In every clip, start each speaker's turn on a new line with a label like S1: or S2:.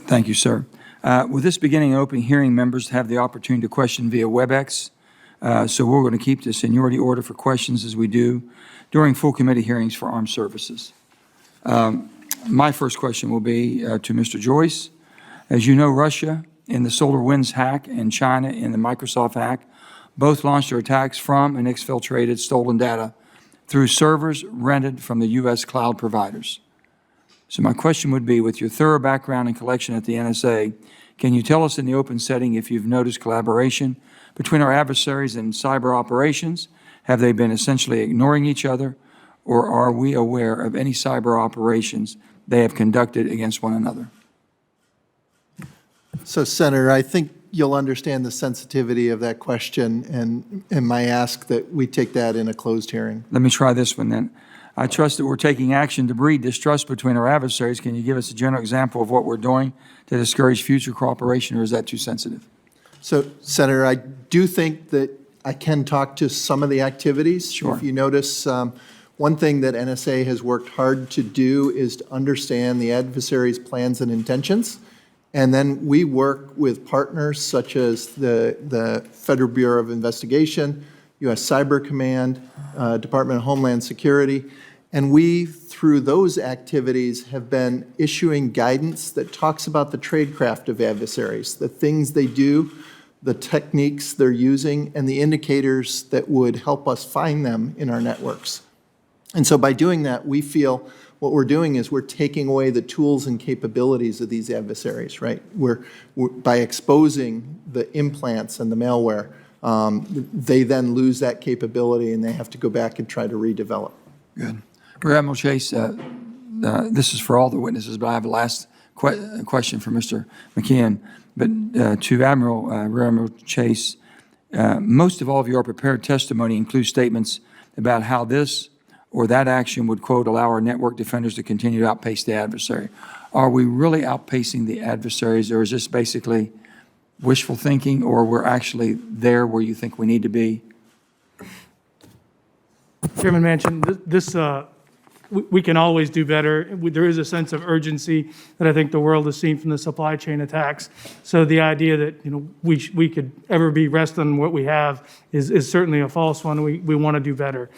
S1: Thank you, sir. With this beginning an open hearing, members have the opportunity to question via WebEx. So we're going to keep the seniority order for questions as we do during full committee hearings for armed services. My first question will be to Mr. Joyce. As you know, Russia in the SolarWinds hack and China in the Microsoft hack both launched their attacks from and exfiltrated stolen data through servers rented from the U.S. cloud providers. So my question would be, with your thorough background and collection at the NSA, can you tell us in the open setting if you've noticed collaboration between our adversaries in cyber operations? Have they been essentially ignoring each other, or are we aware of any cyber operations they have conducted against one another?
S2: So, Senator, I think you'll understand the sensitivity of that question and my ask that we take that in a closed hearing.
S1: Let me try this one then. I trust that we're taking action to breed distrust between our adversaries. Can you give us a general example of what we're doing to discourage future cooperation, or is that too sensitive?
S2: So, Senator, I do think that I can talk to some of the activities.
S1: Sure.
S2: If you notice, one thing that NSA has worked hard to do is to understand the adversary's plans and intentions. And then we work with partners such as the Federal Bureau of Investigation, U.S. Cyber Command, Department of Homeland Security, and we, through those activities, have been issuing guidance that talks about the tradecraft of adversaries, the things they do, the techniques they're using, and the indicators that would help us find them in our networks. And so by doing that, we feel what we're doing is we're taking away the tools and capabilities of these adversaries, right? We're by exposing the implants and the malware, they then lose that capability and they have to go back and try to redevelop.
S1: Good. Rear Admiral Chase, this is for all the witnesses, but I have a last question for Mr. McKeon. But to Rear Admiral Chase, most of all of your prepared testimony includes statements about how this or that action would, quote, allow our network defenders to continue to outpace the adversary. Are we really outpacing the adversaries, or is this basically wishful thinking, or we're actually there where you think we need to be?
S3: Chairman Manchin, we can always do better. There is a sense of urgency that I think the world has seen from the supply chain attacks. So the idea that we could ever be resting on what we have is certainly a false one. We want to do better.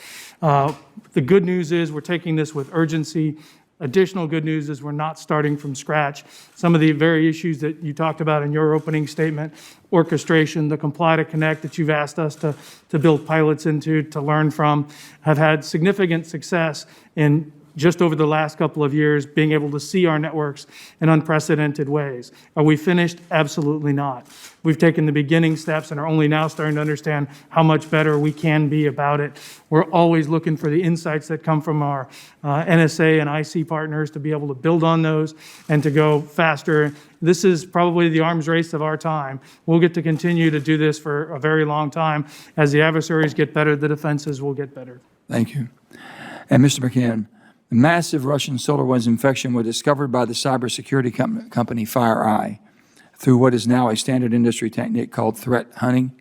S3: The good news is we're taking this with urgency. Additional good news is we're not starting from scratch. Some of the very issues that you talked about in your opening statement, orchestration, the comply to connect that you've asked us to build pilots into, to learn from, have had significant success in just over the last couple of years, being able to see our networks in unprecedented ways. Are we finished? Absolutely not. We've taken the beginning steps and are only now starting to understand how much better we can be about it. We're always looking for the insights that come from our NSA and IC partners to be able to build on those and to go faster. This is probably the arms race of our time. We'll get to continue to do this for a very long time. As the adversaries get better, the defenses will get better.
S1: Thank you. And Mr. McKeon, the massive Russian SolarWinds infection was discovered by the cybersecurity company FireEye through what is now a standard industry technique called threat hunting.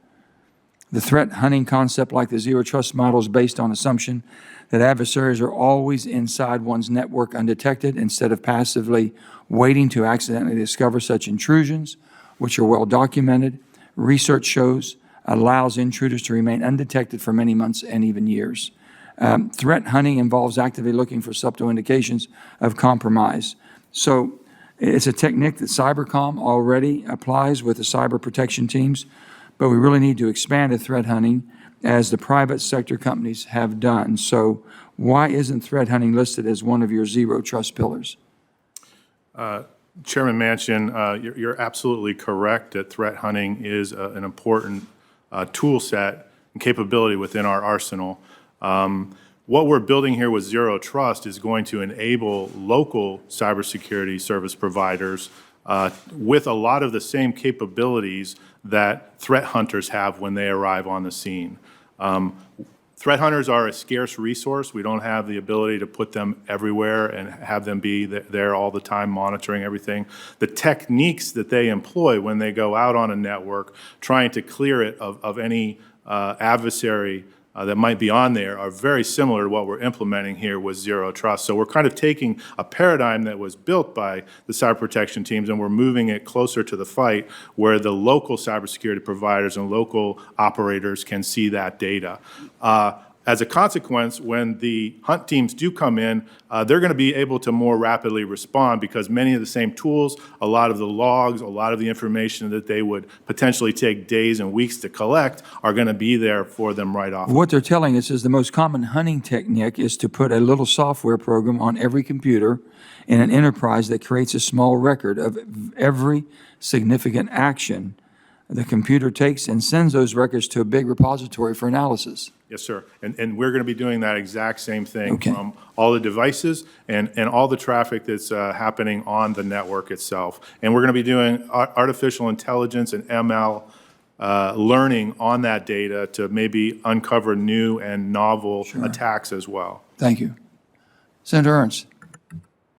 S1: The threat hunting concept, like the zero trust model, is based on assumption that adversaries are always inside one's network undetected instead of passively waiting to accidentally discover such intrusions, which are well documented. Research shows allows intruders to remain undetected for many months and even years. Threat hunting involves actively looking for subtle indications of compromise. So it's a technique that Cybercom already applies with the cyber protection teams, but we really need to expand the threat hunting as the private sector companies have done. So why isn't threat hunting listed as one of your zero trust pillars?
S4: Chairman Manchin, you're absolutely correct that threat hunting is an important tool set and capability within our arsenal. What we're building here with Zero Trust is going to enable local cybersecurity service providers with a lot of the same capabilities that threat hunters have when they arrive on the scene. Threat hunters are a scarce resource. We don't have the ability to put them everywhere and have them be there all the time monitoring everything. The techniques that they employ when they go out on a network trying to clear it of any adversary that might be on there are very similar to what we're implementing here with Zero Trust. So we're kind of taking a paradigm that was built by the cyber protection teams, and we're moving it closer to the fight where the local cybersecurity providers and local operators can see that data. As a consequence, when the hunt teams do come in, they're going to be able to more rapidly respond because many of the same tools, a lot of the logs, a lot of the information that they would potentially take days and weeks to collect are going to be there for them right off.
S1: What they're telling us is the most common hunting technique is to put a little software program on every computer in an enterprise that creates a small record of every significant action the computer takes and sends those records to a big repository for analysis.
S4: Yes, sir. And we're going to be doing that exact same thing
S1: Okay.
S4: from all the devices and all the traffic that's happening on the network itself. And we're going to be doing artificial intelligence and ML learning on that data to maybe uncover new and novel attacks as well.
S1: Thank you. Senator Ernst.